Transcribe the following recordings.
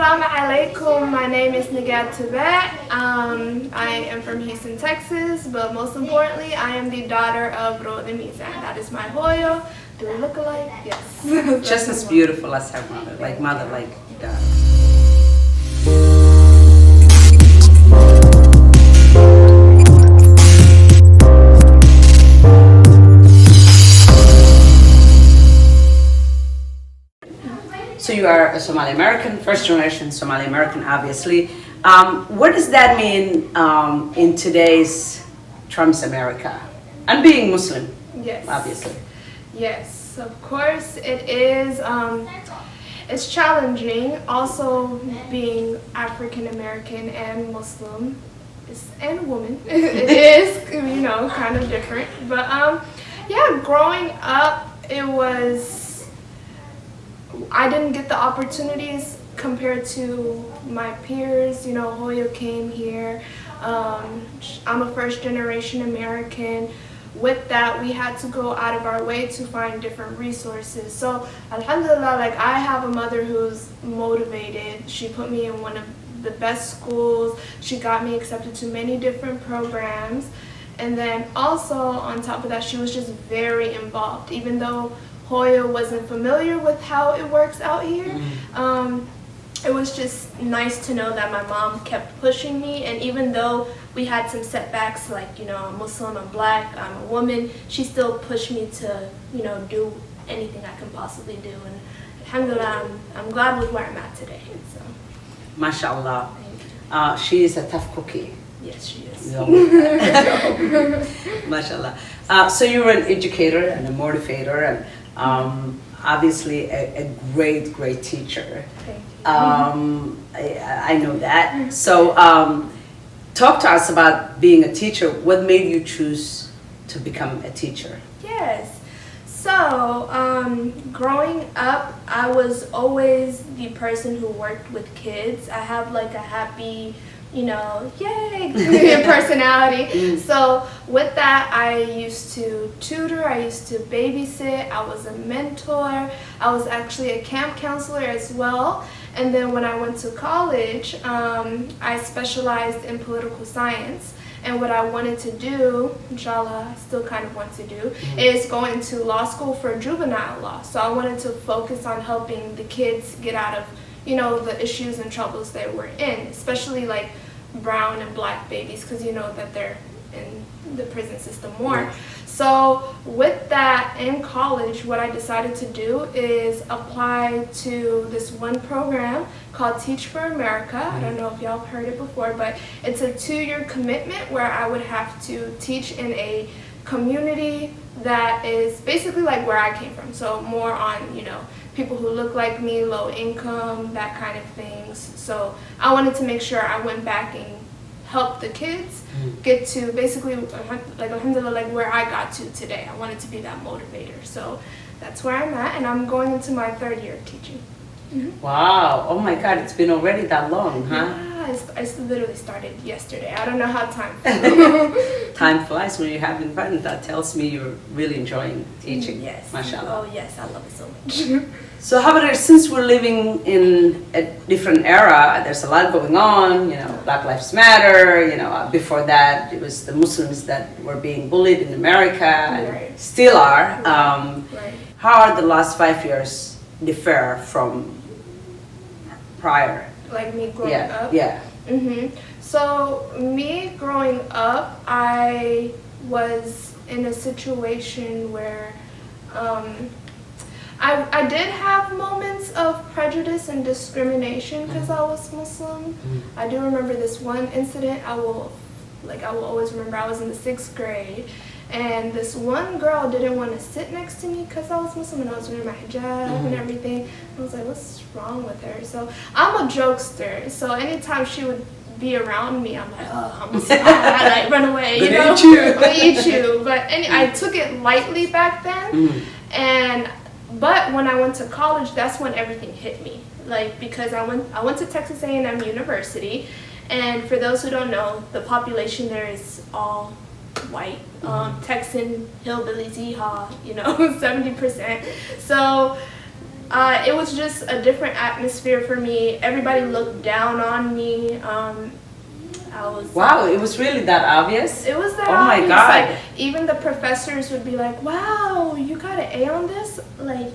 Assalamu alaikum. My name is Nagaad Tubeec. I am from Houston, Texas, but most importantly, I am the daughter of Roda Mizan. That is my hoyo. Do we look alike? Yes. Just as beautiful as her mother, like daughter. So you are a Somali American, first generation Somali American, obviously. What does that mean in today's Trump's America? And being Muslim, Yes. obviously. Yes, of course it is. It's challenging. Also, being African American and Muslim, and a woman, it is kind of different. But yeah, growing up, I didn't get the opportunities compared to my peers. Hoyo came here. I'm a first generation American. With that, we had to go out of our way to find different resources. So alhamdulillah, I have a mother who's motivated. She put me in one of the best schools. She got me accepted to many different programs. And then also on top of that, she was just very involved. Even though Hoyo wasn't familiar with how it works out here, it was just nice to know that my mom kept pushing me. And even though we had some setbacks, I'm Muslim, I'm black, I'm a woman, she still pushed me to, do anything I can possibly do. And alhamdulillah, I'm glad with where I'm at today. So, MashaAllah. She is a tough cookie. yes, she is. MashaAllah. So you're an educator and a motivator and obviously a great teacher. Thank you. I know that. So talk to us about being a teacher. What made you choose to become a teacher? Yes. So, growing up, I was always the person who worked with kids. I have a happy, yay personality. So with that, I used to tutor, I used to babysit, I was a mentor, I was actually a camp counselor as well. And then when I went to college, I specialized in political science. And what I wanted to do, inshallah, I still kind of want to do, is go into law school for juvenile law. So I wanted to focus on helping the kids get out of, the issues and troubles they were in, especially brown and black babies, because that they're in the prison system more. So with that, in college, what I decided to do is apply to this one program called Teach for America. I don't know if y'all have heard it before, but it's a 2-year commitment where I would have to teach in a community that is basically where I came from. So more on, people who look like me, low income, that kind of things. So I wanted to make sure I went back and helped the kids get to basically, alhamdulillah, where I got to today. I wanted to be that motivator. So that's where I'm at, and I'm going into my 3rd year of teaching. Wow. Oh my God, it's been already that long, huh? Yeah, I literally started yesterday. I don't know how time flies. Time flies when you're having fun. That tells me you're really enjoying teaching. Yes. MashaAllah. Oh yes, I love it so much. So however, since we're living in a different era, there's a lot going on, Black Lives Matter, before that it was the Muslims that were being bullied in America and still are. Right. How are the last 5 years differ from prior? Me growing up? Yeah. So me growing up, I was in a situation where I did have moments of prejudice and discrimination because I was Muslim. I do remember this one incident. I will always remember. I was in the 6th grade, and this one girl didn't want to sit next to me because I was Muslim and I was wearing my hijab and everything. I was like, what's wrong with her? So I'm a jokester. So anytime she would be around me, I'm like, oh, I'm Muslim. I run away, I'm gonna eat you. But I took it lightly back then, But when I went to college, that's when everything hit me. Because I went to Texas A&M University, and for those who don't know, the population there is all white, Texan hillbillies, yeehaw, 70%. So It was just a different atmosphere for me. Everybody looked down on me. I was. Wow, it was really that obvious? It was that oh obvious. My God. Like, even the professors would be like, wow, you got an A on this? Like,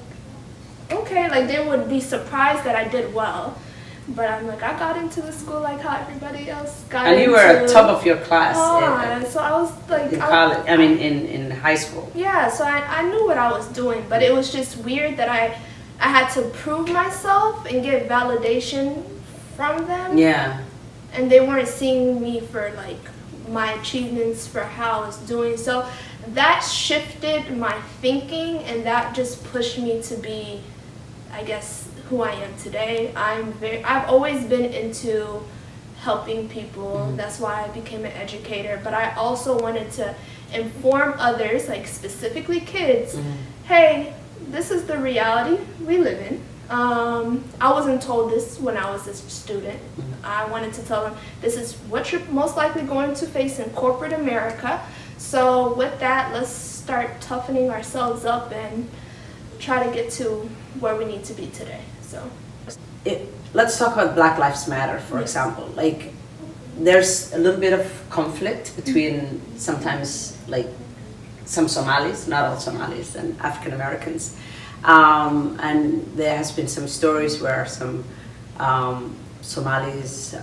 okay. Like, they would be surprised that I did well. But I'm like, I got into the school like how everybody else got into. And you were at top of your class. So I was like... In college, in high school. Yeah, so I knew what I was doing, but it was just weird that I had to prove myself and get validation from them. Yeah. And they weren't seeing me for like my achievements for how I was doing. So that shifted my thinking, and that just pushed me to be, I guess, who I am today. I've always been into helping people. Mm-hmm. That's why I became an educator. But I also wanted to inform others, like specifically kids, hey, this is the reality we live in. I wasn't told this when I was a student. I wanted to tell them this is what you're most likely going to face in corporate America. So with that, let's start toughening ourselves up and try to get to where we need to be today. So, let's talk about Black Lives Matter, for example. Like, there's a little bit of conflict between sometimes, like, some Somalis, not all Somalis, and African Americans. And there has been some stories where some Somalis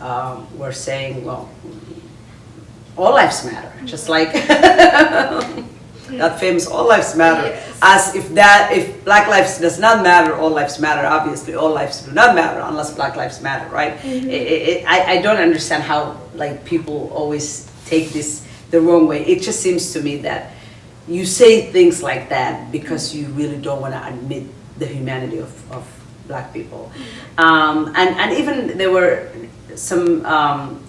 were saying, well, all lives matter, just like that famous all lives matter. Yes. As if Black lives does not matter, all lives matter. Obviously, all lives do not matter unless Black lives matter, right? I don't understand how like people always take this the wrong way. It just seems to me that you say things like that because you really don't want to admit the humanity of Black people. And even there were some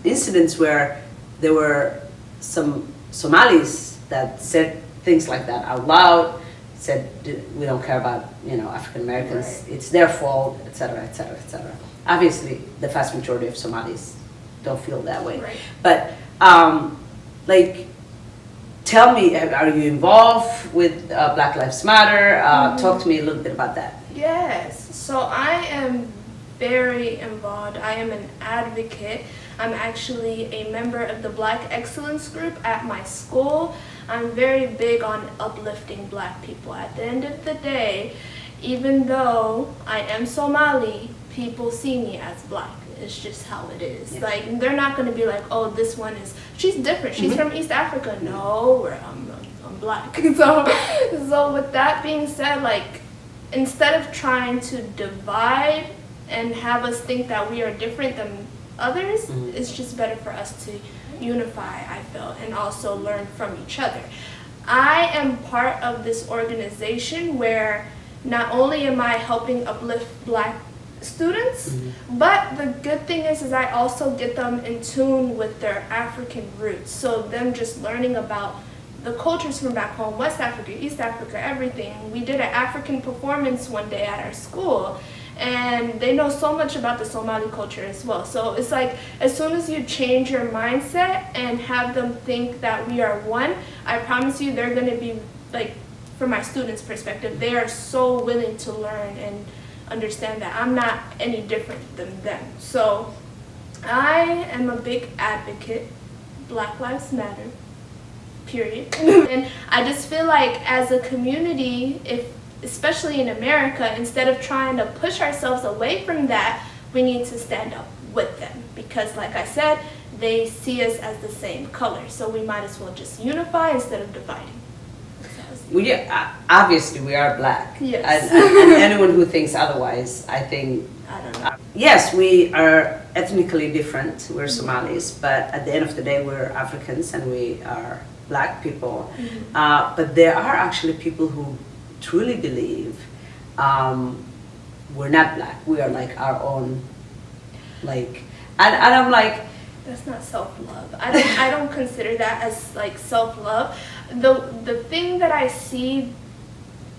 incidents where there were some Somalis that said things like that out loud, said we don't care about African Americans, right. It's their fault, etc., etc., etc. Obviously, the vast majority of Somalis don't feel that way. Right. But like, tell me, are you involved with Black Lives Matter? Talk to me a little bit about that. Yes, so I am very involved. I am an advocate. I'm actually a member of the Black Excellence Group at my school. I'm very big on uplifting Black people. At the end of the day, even though I am Somali, people see me as Black. It's just how it is. Yeah. Like, they're not going to be like, oh, this one she's different. She's from East Africa. No, I'm Black. So with that being said, like, instead of trying to divide and have us think that we are different than others, it's just better for us to unify, I feel, and also learn from each other. I am part of this organization where not only am I helping uplift Black students, but the good thing is I also get them in tune with their African roots. So them just learning about the cultures from back home, West Africa, East Africa, everything. We did an African performance one day at our school, and they know so much about the Somali culture as well. So it's like, as soon as you change your mindset and have them think that we are one, I promise you they're going to be, like, from my students' perspective, they are so willing to learn and understand that I'm not any different than them. So I am a big advocate. Black Lives Matter, period. And I just feel like as a community, especially in America, instead of trying to push ourselves away from that, we need to stand up with them. Because like I said, they see us as the same color. So we might as well just unify instead of dividing. Obviously we are Black. Yes. And anyone who thinks otherwise, I think, I don't know. Yes, we are ethnically different. We're Somalis, but at the end of the day, we're Africans and we are Black people. But there are actually people who truly believe we're not Black. We are like our own, like, and I'm like, that's not self-love. I don't consider that as like self-love. The thing that I see,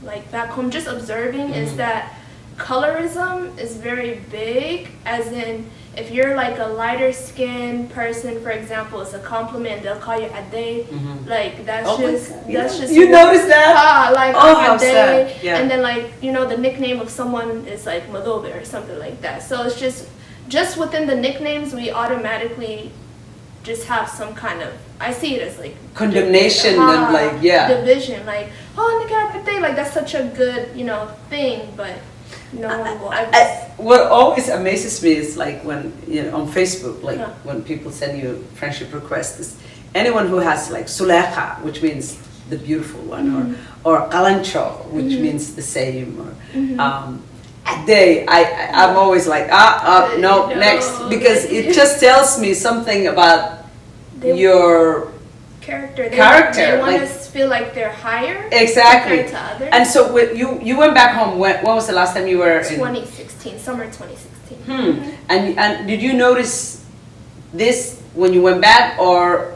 like back home, just observing, is that colorism is very big, as in if you're like a lighter skinned person, for example, it's a compliment, they'll call you Ade. Like that's just you noticed that? Like how Ade. sad. Yeah. And then like, you know, the nickname of someone is like Madobe or something like that. So it's just within the nicknames we automatically just have some kind of, I see it as like condemnation and like division, like Nagaad Tubeec, like that's such a good, you know, thing, but no one will ever. What always amazes me is like when, you know, on Facebook, like when people send you friendship requests, is anyone who has like Sulekha, which means the beautiful one, or Kalancho, which means the same, or Ade, I'm always like no, next, because it just tells me something about your character. They want like, to feel like they're higher. Exactly. Compared to others. And so you went back home. When was the last time you were? 2016, summer 2016. And did you notice this when you went back, or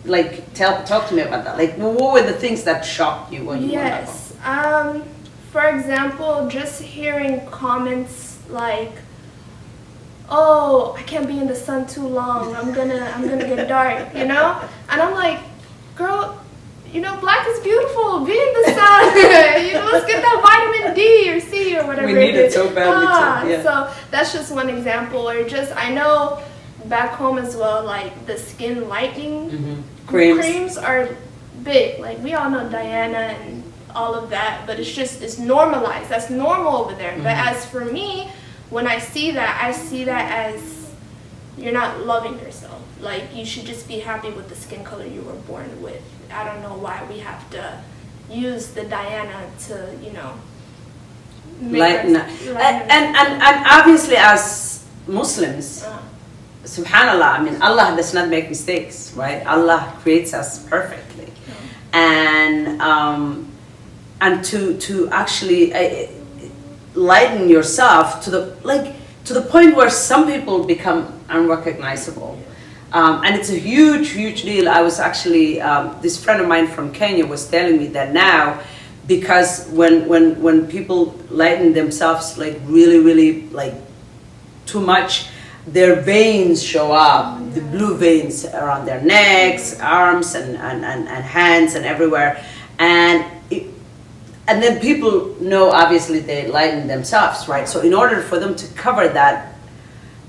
like talk to me about that? Like, what were the things that shocked you when you went back home? For example, just hearing comments like, "Oh, I can't be in the sun too long. I'm gonna get dark," you know? And I'm like, "Girl, you know, black is beautiful. Be in the sun. You know, let's get that vitamin D or C or whatever." We need it so badly too. Yeah. So that's just one example. Or just, I know back home as well, like the skin lightening creams are big. Like we all know Diana and all of that, but it's normalized. That's normal over there. But as for me, when I see that as you're not loving yourself. Like you should just be happy with the skin color you were born with. I don't know why we have to use the Diana to, you know, and obviously as Muslims, subhanallah, I mean, Allah does not make mistakes, right? Allah creates us perfectly, and to actually lighten yourself to the point where some people become unrecognizable. And it's a huge deal. I was actually, this friend of mine from Kenya was telling me that now, because when people lighten themselves like really like too much, their veins show up, the blue veins around their necks, arms and hands and everywhere. And then people know, obviously, they lighten themselves, right? So in order for them to cover that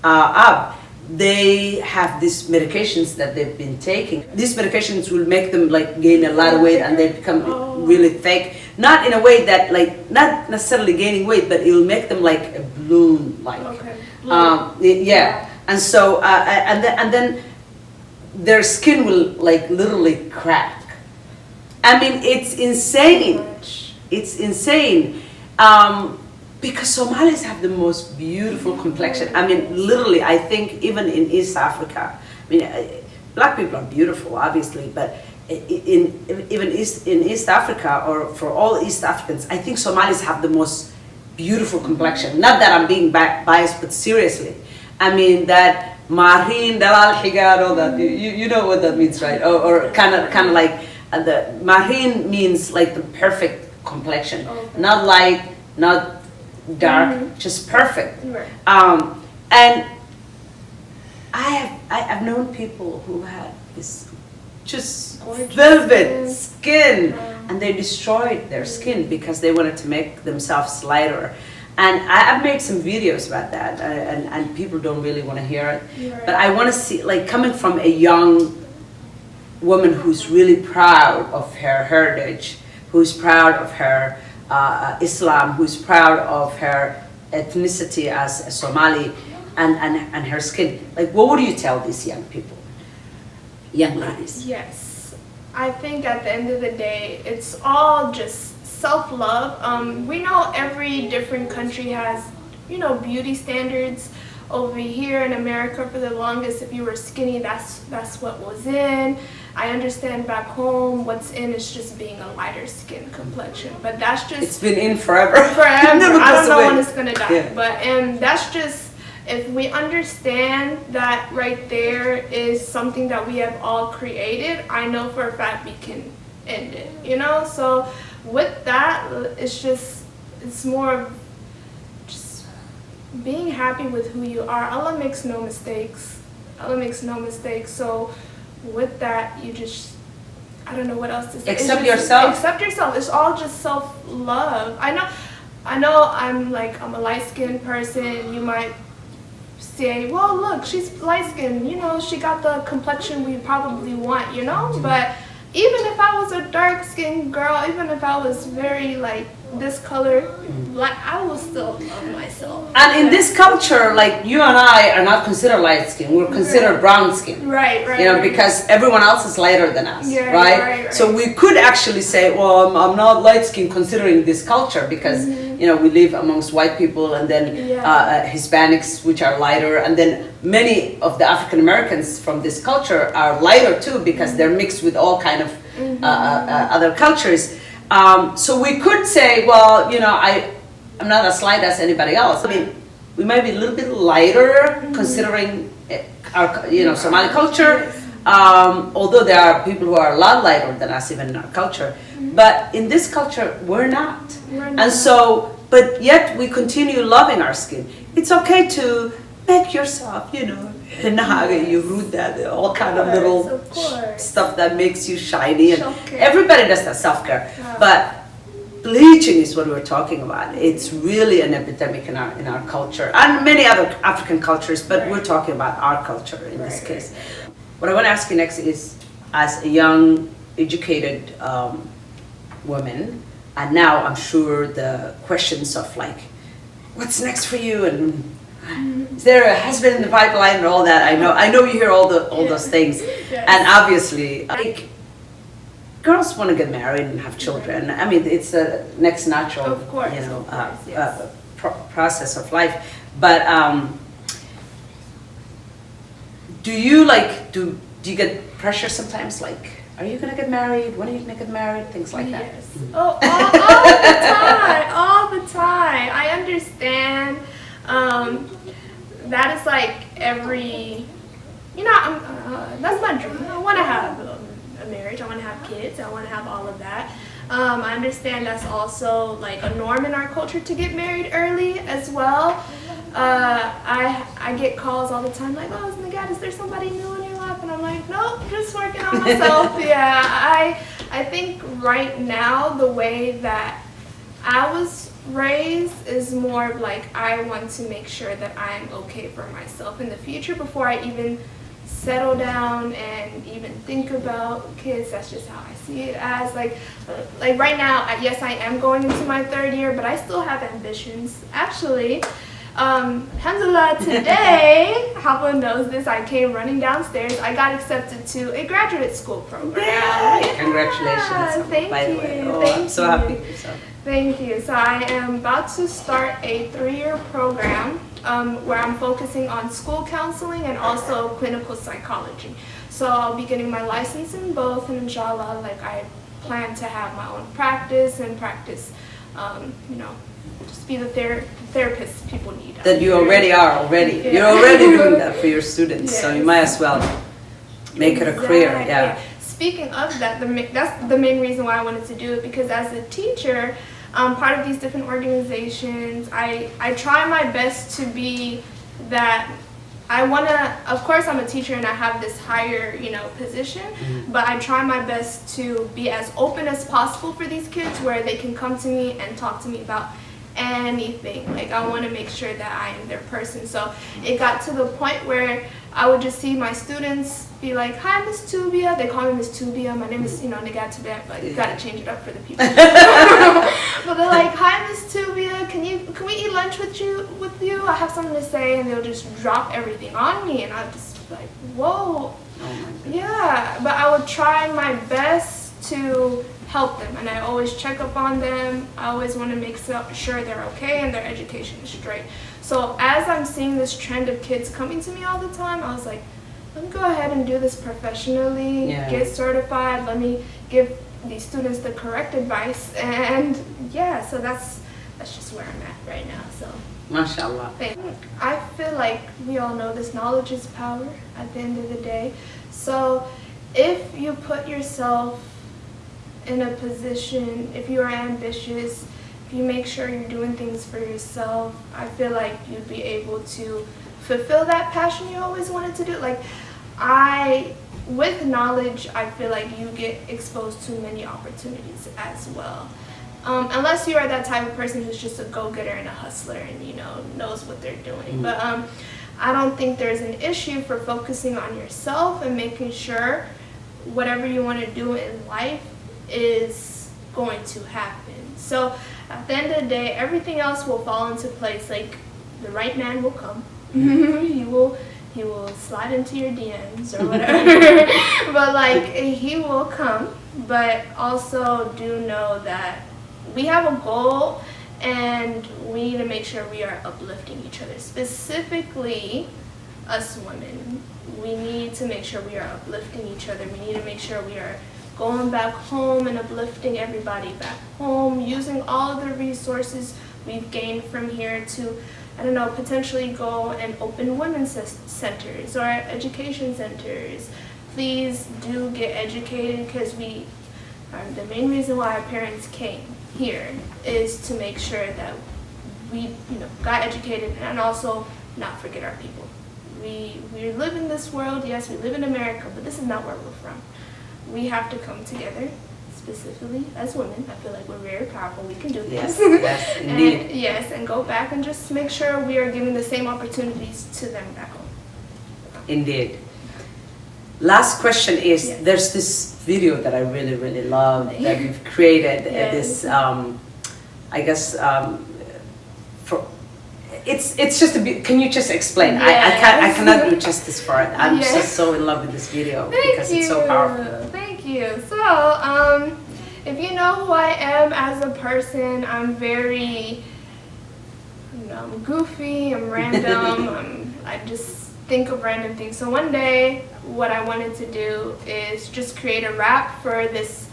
up, they have these medications that they've been taking. These medications will make them like gain a lot of weight, and they become really thick. Not in a way that like, not necessarily gaining weight, but it will make them like a balloon, like. Yeah. And so, and then their skin will like literally crack. I mean, it's insane. It's insane. Because Somalis have the most beautiful complexion. I mean, literally, I think even in East Africa, I mean, black people are beautiful, obviously, but in East Africa, or for all East Africans, I think Somalis have the most beautiful complexion. Not that I'm being biased, but seriously. I mean, that marin, dalal higar, all that, you know what that means, right? Or kind of like, the marin means like the perfect complexion, not light, not dark, just perfect. And I've known people who had this just velvet skin, and they destroyed their skin because they wanted to make themselves lighter. And I've made some videos about that, and people don't really want to hear it. But I want to see, like, coming from a young woman who's really proud of her heritage, who's proud of her Islam, who's proud of her ethnicity as a Somali, and her skin. Like, what would you tell these young people, young ladies? Yes, I think at the end of the day, it's all just self-love. We know every different country has, you know, beauty standards. Over here in America, for the longest, if you were skinny, that's what was in. I understand back home, what's in is just being a lighter skin complexion, but that's just... It's been in forever. Forever. Never I don't know away. when it's gonna die. Yeah. But that's just, if we understand that right there is something that we have all created, I know for a fact we can end it, you know? So with that, it's more of being happy with who you are. Allah makes no mistakes. Allah makes no mistakes. So with that, you just, I don't know what else to say. Accept yourself. Accept yourself. It's all just self-love. I know I'm a light-skinned person. You might say, well, look, she's light-skinned. You know, she got the complexion we probably want, you know? But even if I was a dark-skinned girl, even if I was very, this color, I will still love myself. And in this culture, you and I are not considered light skin. We're considered brown skin. Right. You know, because everyone else is lighter than us, Yeah, right? So we could actually say, well, I'm not light skin considering this culture because, you know, we live amongst white people and then Hispanics, which are lighter. And then many of the African Americans from this culture are lighter too because they're mixed with all kind of other cultures. So we could say, well, you know, I'm not as light as anybody else. I mean, we might be a little bit lighter considering our, you know, Somali culture, although there are people who are a lot lighter than us even in our culture. But in this culture, we're not. And so, but yet we continue loving our skin. It's okay to make yourself, you know, you root that, all kind of little stuff that makes you shiny. And everybody does that self-care. But bleaching is what we're talking about. It's really an epidemic in our culture and many other African cultures, but we're talking about our culture in this case. What I want to ask you next is, as a young, educated woman, and now I'm sure the questions of what's next for you, and is there a husband in the pipeline and all that? I know you hear all those things, and obviously, girls want to get married and have children. I mean, it's the next natural, process of life. But do you do you get pressure sometimes? Are you gonna get married? When are you gonna get married? Things like that. Yes. Oh, all the time, all the time. I understand. That is every, that's my dream. I want to have a marriage. I want to have kids. I want to have all of that. I understand that's also a norm in our culture to get married early as well. I get calls all the time oh, Nagaad, is there somebody new in your life? And I'm like, nope, just working on myself. I think right now the way that I was raised is more of I want to make sure that I'm okay for myself in the future before I even settle down and even think about kids. That's just how I see it as right now. Yes, I am going into my 3rd year, but I still have ambitions. Actually, alhamdulillah, today, Hapa knows this, I came running downstairs. I got accepted to a graduate school program. Yeah. Congratulations. Thank by you. The way. Oh, Thank I'm so happy. Thank you. So I am about to start a 3-year program where I'm focusing on school counseling and also clinical psychology. So I'll be getting my license in both, and inshallah, I plan to have my own practice and practice, just be the therapist people need. That you already are already. Yeah. You're already doing that for your students, yes. So you might as well make it a career. Yeah. Speaking of that, that's the main reason why I wanted to do it, because as a teacher, part of these different organizations, I try my best to be that. I want to, of course I'm a teacher and I have this higher, position, but I try my best to be as open as possible for these kids where they can come to me and talk to me about anything. I want to make sure that I am their person. So it got to the point where I would just see my students be like, hi, Miss Tubia. They call me Miss Tubia. My name is, Nagaad Tubeec, but you got to change it up for the people. But they're like, hi, Miss Tubia. Can we eat lunch with you? I have something to say, and they'll just drop everything on me, and I'll just be like, whoa. Yeah, but I would try my best to help them, and I always check up on them. I always want to make sure they're okay and their education is straight. So as I'm seeing this trend of kids coming to me all the time, I was like, let me go ahead and do this professionally, get certified, let me give these students the correct advice, and so that's just where I'm at right now. So mashallah. I feel like we all know this, knowledge is power at the end of the day. So if you put yourself in a position, if you are ambitious, if you make sure you're doing things for yourself, I feel like you'd be able to fulfill that passion you always wanted to do. Like, with knowledge, I feel like you get exposed to many opportunities as well. Unless you are that type of person who's just a go-getter and a hustler and, you know, knows what they're doing. But I don't think there's an issue for focusing on yourself and making sure whatever you want to do in life is going to happen. So at the end of the day, everything else will fall into place. Like, the right man will come. He will slide into your DMs or whatever. But like, he will come. But also do know that we have a goal, and we need to make sure we are uplifting each other. Specifically, us women. We need to make sure we are uplifting each other. We need to make sure we are going back home and uplifting everybody back home, using all of the resources we've gained from here to, I don't know, potentially go and open women's centers or education centers. Please do get educated, because the main reason why our parents came here is to make sure that we, you know, got educated, and also not forget our people. We live in this world, yes, we live in America, but this is not where we're from. We have to come together, specifically as women. I feel like we're very powerful. We can do this. Yes, indeed. And go back and just make sure we are giving the same opportunities to them back home. Indeed. Last question is, Yes. there's this video that I really, really love that you've created. Yes. This, I guess, it's just a bit. Can you just explain? Yes. I cannot do justice for it. I'm Yes. just so in love with this video because Thank it's so powerful. Thank you. So, if you know who I am as a person, I'm very, you know, I'm goofy, I'm random, I just think of random things. So one day, what I wanted to do is just create a rap for this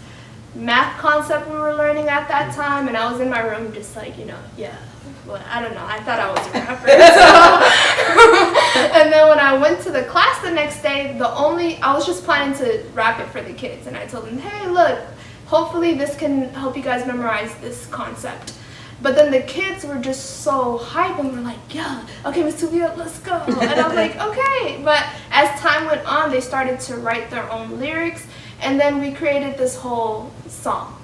math concept we were learning at that time, and I was in my room just like, you know, yeah. Well, I don't know. I thought I was a rapper. And then when I went to the class the next day, I was just planning to rap it for the kids. And I told them, hey, look, hopefully this can help you guys memorize this concept. But then the kids were just so hyped and were like, yeah, okay, Miss Tubeec, let's go. And I was like, okay. But as time went on, they started to write their own lyrics. And then we created this whole song.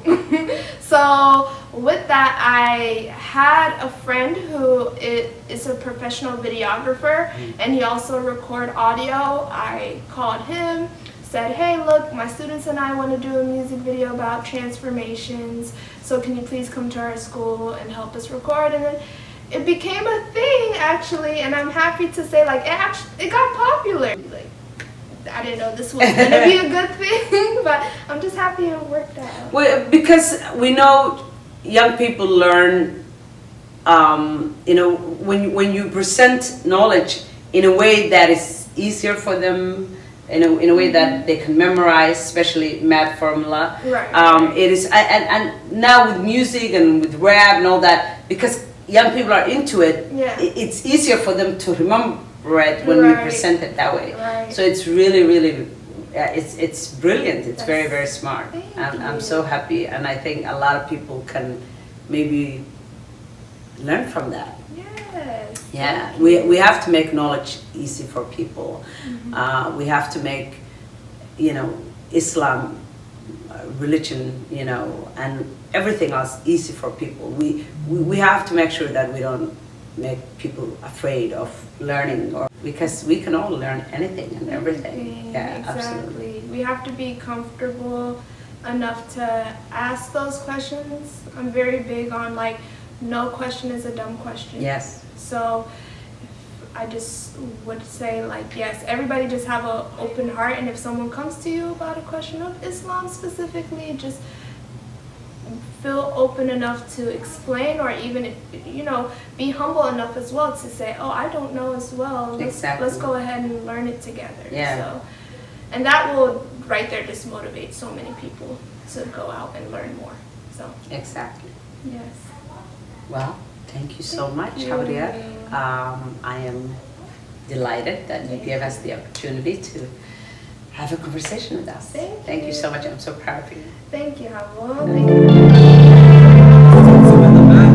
So with that, I had a friend who is a professional videographer, and he also records audio. I called him, said, hey, look, my students and I want to do a music video about transformations, so can you please come to our school and help us record? And then it became a thing, actually, and I'm happy to say, like, it got popular. Like, I didn't know this was going to be a good thing, but I'm just happy it worked out. Well, because we know young people learn, you know, when you present knowledge in a way that is easier for them, in a way that they can memorize, especially math formula. Right. It is, and now with music and with rap and all that, because young people are into it, Yeah. it's easier for them to remember it when we Right. present it that way. Right. So it's really, really, it's brilliant. It's very, That's- very smart. Thank I'm you. so happy, and I think a lot of people can maybe learn from that. Yes. Yeah, we have to make knowledge easy for people. We have to make, you know, Islam, religion, you know, and everything else easy for people. We have to make sure that we don't make people afraid of learning, or because we can all learn anything and everything. Yeah, exactly. absolutely. We have to be comfortable enough to ask those questions. I'm very big on, like, no question is a dumb question. Yes. So I just would say, like, yes, everybody just have an open heart, and if someone comes to you about a question of Islam specifically, just feel open enough to explain, or even, if, you know, be humble enough as well to say, oh, I don't know as well. Let's go ahead and learn it together. Yeah. So, and that will right there just motivate so many people to go out and learn more. So Exactly. yes. Well, thank you so much, you. Gabadheeda. I am delighted that you gave us the opportunity to have a conversation with us. Thank you you. so much. I'm so proud of you. Thank you, Havo. Thank you.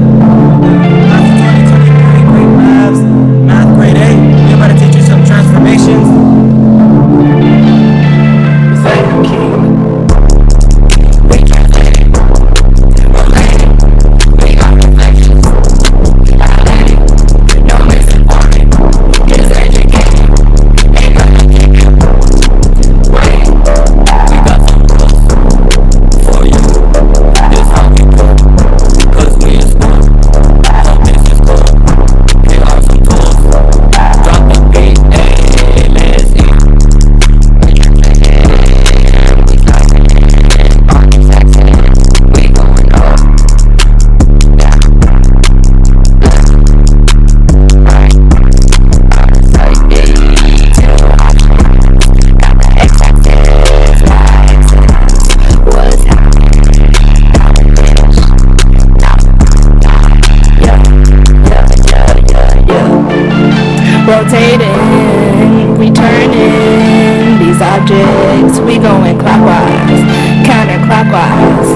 we turning these objects. We going clockwise, counterclockwise.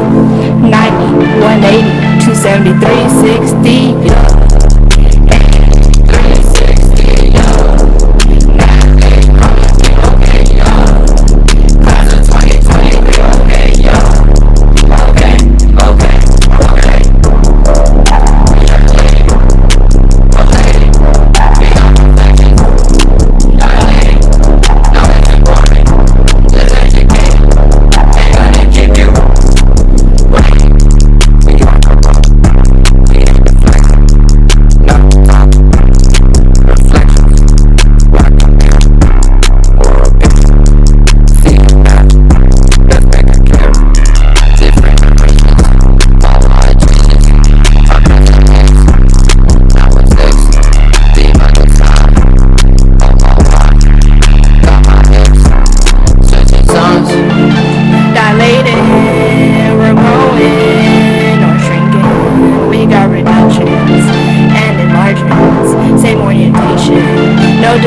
90, 180, 273, 60. Yeah.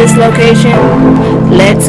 Dislocation. Let's